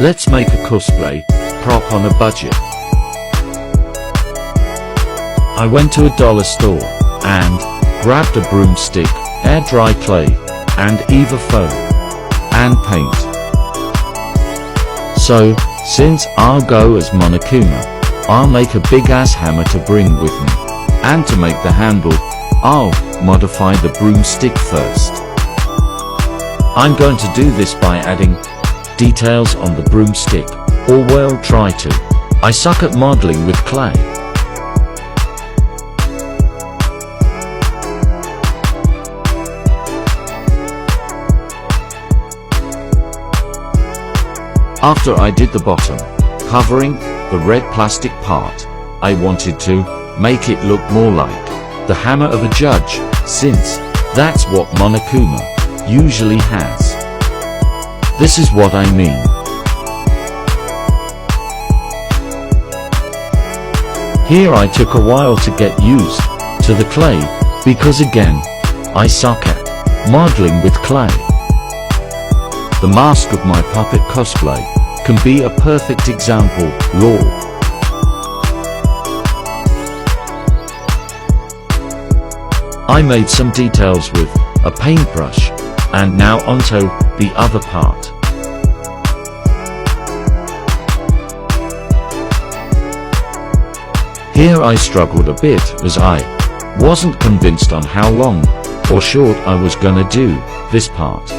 Let's make a cosplay prop on a budget. I went to a dollar store and grabbed a broomstick, air dry clay, and Eva foam and paint. So, since I'll go as Monokuma, I'll make a big ass hammer to bring with me. And to make the handle, I'll modify the broomstick first. I'm going to do this by adding details on the broomstick, or well, try to. I suck at modeling with clay. After I did the bottom, covering the red plastic part, I wanted to make it look more like the hammer of a judge, since that's what Monokuma usually has. This is what I mean. Here I took a while to get used to the clay, because again, I suck at modeling with clay. The mask of my puppet cosplay can be a perfect example, lol. I made some details with a paintbrush, and now onto the other part. Here I struggled a bit as I wasn't convinced on how long or short I was gonna do this part.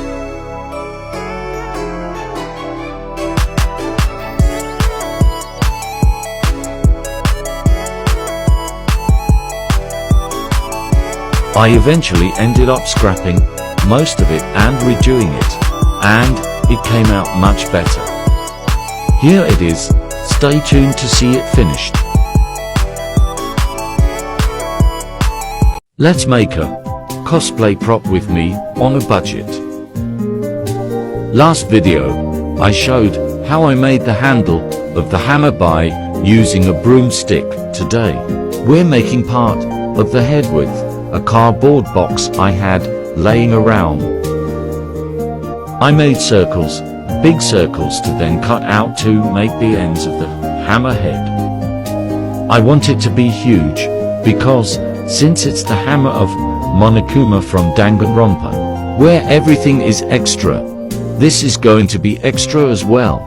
I eventually ended up scrapping most of it and redoing it, and it came out much better. Here it is, stay tuned to see it finished. Let's make a cosplay prop with me on a budget. Last video, I showed how I made the handle of the hammer by using a broomstick. Today, we're making part of the head with a cardboard box I had laying around. I made circles, big circles to then cut out to make the ends of the hammer head. I want it to be huge, because since it's the hammer of Monokuma from Danganronpa, where everything is extra, this is going to be extra as well.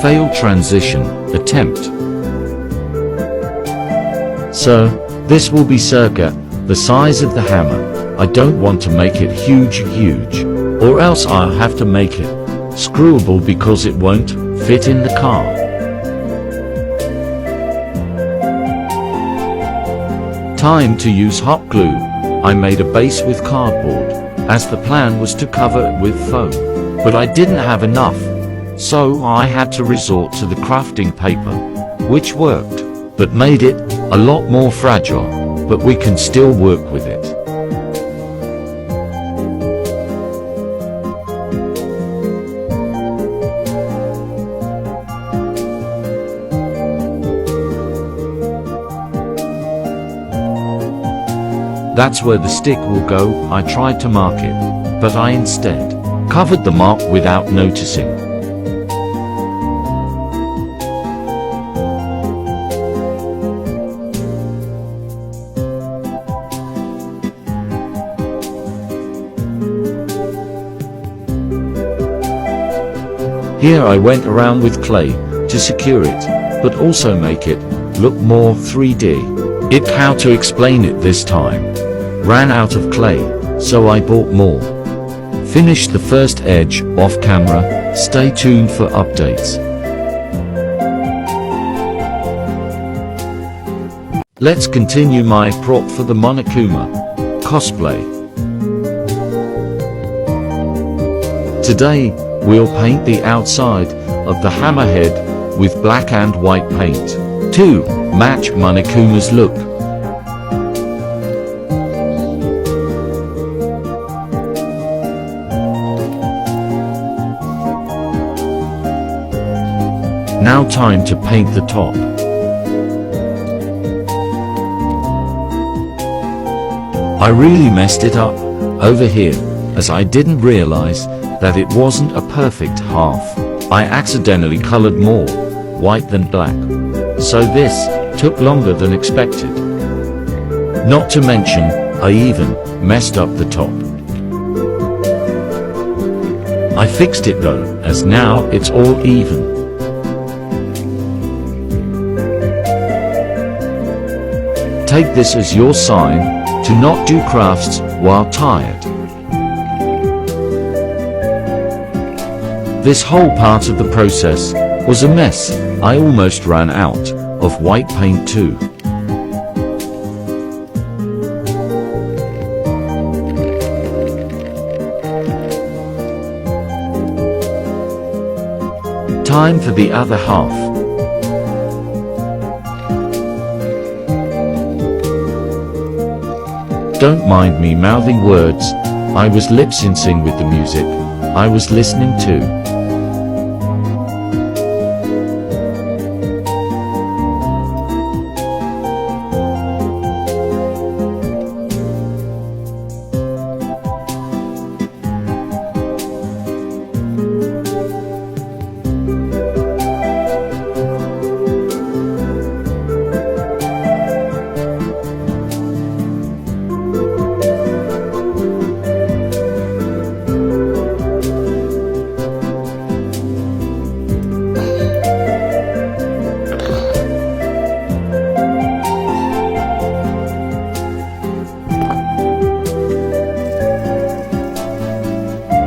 Failed transition attempt. So, this will be circa the size of the hammer. I don't want to make it huge, or else I'll have to make it screwable because it won't fit in the car. Time to use hot glue. I made a base with cardboard, as the plan was to cover it with foam, but I didn't have enough. So I had to resort to the crafting paper, which worked, but made it a lot more fragile, but we can still work with it. That's where the stick will go. I tried to mark it, but I instead covered the mark without noticing. Here I went around with clay to secure it, but also make it look more 3D. It how to explain it this time. Ran out of clay, so I bought more. Finished the first edge off camera. Stay tuned for updates. Let's continue my prop for the Monokuma cosplay. Today, we'll paint the outside of the hammerhead with black and white paint to match Monokuma's look. Now time to paint the top. I really messed it up. over here, as I didn't realize that it wasn't a perfect half. I accidentally colored more white than black, so this took longer than expected. Not to mention, I even messed up the top. I fixed it though, as now it's all even. Take this as your sign to not do crafts while tired. This whole part of the process was a mess. I almost ran out of white paint too. Time for the other half. Don't mind me mouthing words, I was lip-syncing with the music I was listening to.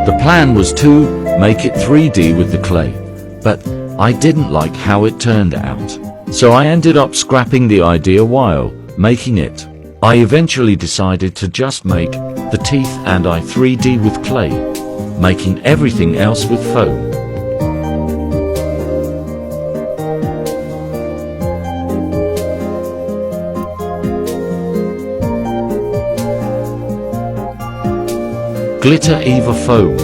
The plan was to make it 3D with the clay, but I didn't like how it turned out. So I ended up scrapping the idea while making it. I eventually decided to just make the teeth and eye 3D with clay, making everything else with foam. Glitter Eva foam.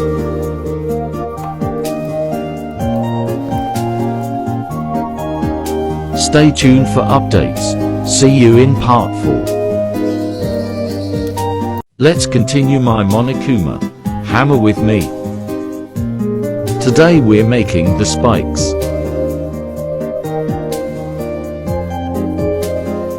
Stay tuned for updates. See you in part 4. Let's continue my Monokuma hammer with me. Today we're making the spikes.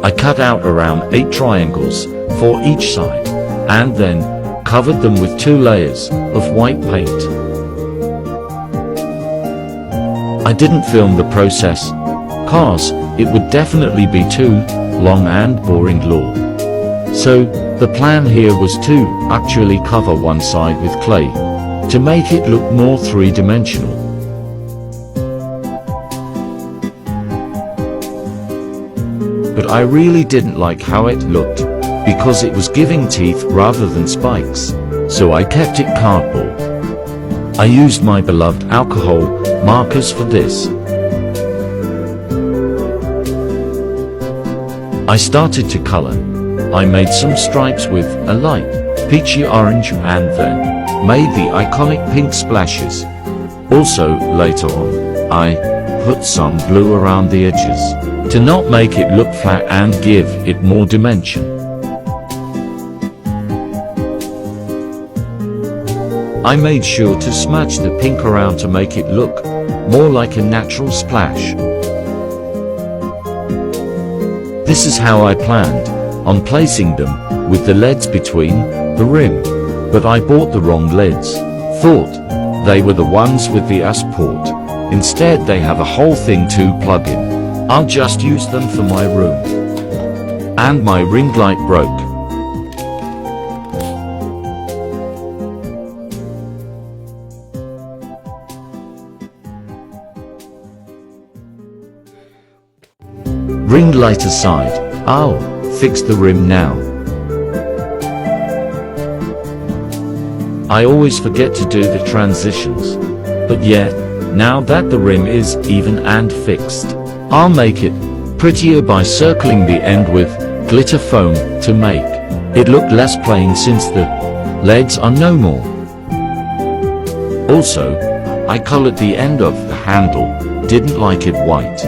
I cut out around 8 triangles for each side, and then covered them with 2 layers of white paint. I didn't film the process, cause it would definitely be too long and boring lore. So, the plan here was to actually cover one side with clay, to make it look more 3-dimensional. But I really didn't like how it looked, because it was giving teeth rather than spikes, so I kept it cardboard. I used my beloved alcohol markers for this. I started to color. I made some stripes with a light peachy orange and then made the iconic pink splashes. Also, later on, I put some blue around the edges to not make it look flat and give it more dimension. I made sure to smudge the pink around to make it look more like a natural splash. This is how I planned on placing them, with the leads between the rim, but I bought the wrong leads. Thought they were the ones with the US port. Instead they have a whole thing to plug in. I'll just use them for my room. And my ring light broke. Ring light aside, I'll fix the rim now. I always forget to do the transitions. But yeah, now that the rim is even and fixed, I'll make it prettier by circling the end with glitter foam to make it look less plain since the leads are no more. Also, I colored the end of the handle, didn't like it white.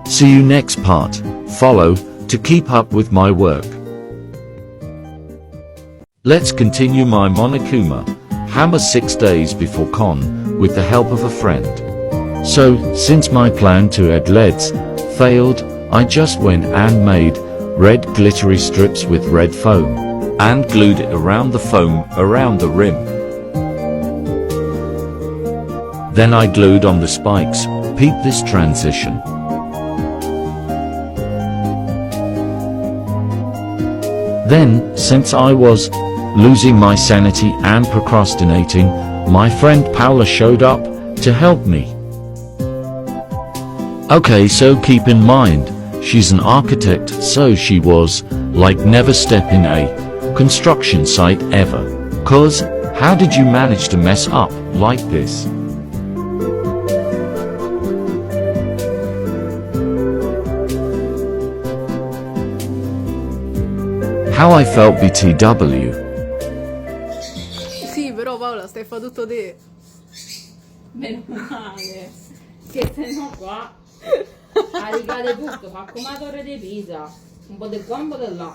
See you next part. Follow to keep up with my work. Let's continue my Monokuma hammer 6 days before con with the help of a friend. So, since my plan to add LEDs failed, I just went and made red glittery strips with red foam and glued it around the foam around the rim. Then I glued on the spikes. Peep this transition. Then, since I was losing my sanity and procrastinating, my friend Paula showed up to help me. Okay, so keep in mind, she's an architect, so she was like never step in a construction site ever. 'Cause how did you manage to mess up like this? How I felt BTW. Sì, però Paola, stai fa tutto te. Meno male, che se no qua ricade tutto, fa come la torre di Pisa, un po' del qua, un po' del là.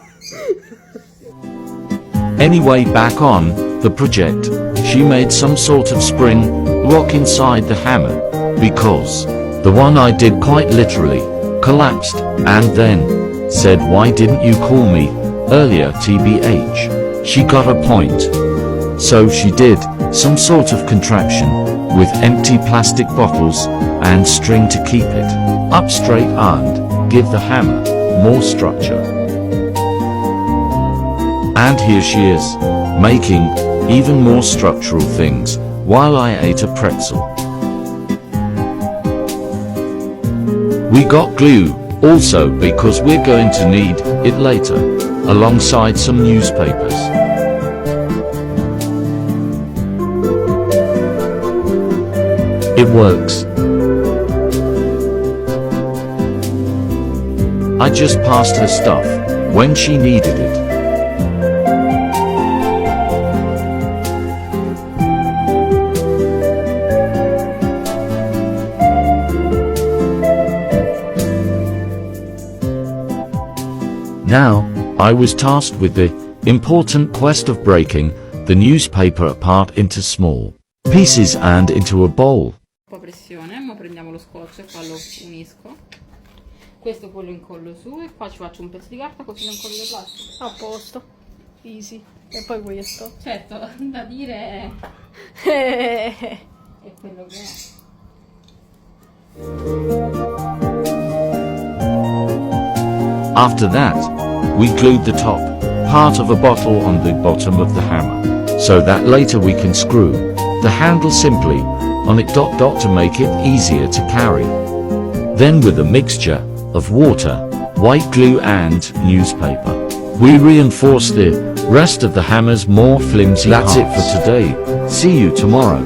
Anyway, back on the project, she made some sort of spring lock inside the hammer, because the one I did quite literally collapsed, and then said, "Why didn't you call me earlier, TBH?" She got a point. So she did some sort of contraption with empty plastic bottles and string to keep it up straight and give the hammer more structure. And here she is, making even more structural things while I ate a pretzel. We got glue also because we're going to need it later, alongside some newspapers. It works. I just passed her stuff when she needed it. Now, I was tasked with the important quest of breaking the newspaper apart into small pieces and into a bowl. Un po' pressione, ora prendiamo lo scotch e qua lo unisco. Questo poi lo incollo su e qua ci faccio un pezzo di carta così lo incollo in plastica. A posto. Easy. E poi questo. Certo, da dire è quello che è. After that, we glued the top part of a bottle on the bottom of the hammer, so that later we can screw the handle simply on it to make it easier to carry. Then with a mixture of water, white glue and newspaper, we reinforce the rest of the hammer's more flimsy parts. That's it for today. See you tomorrow.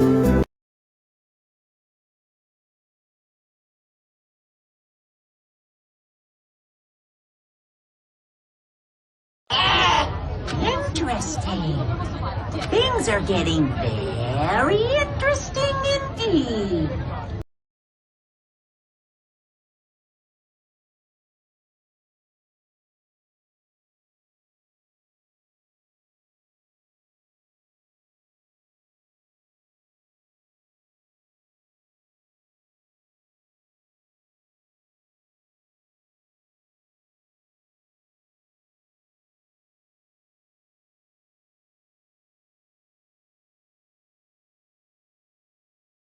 Interesting. Things are getting very interesting.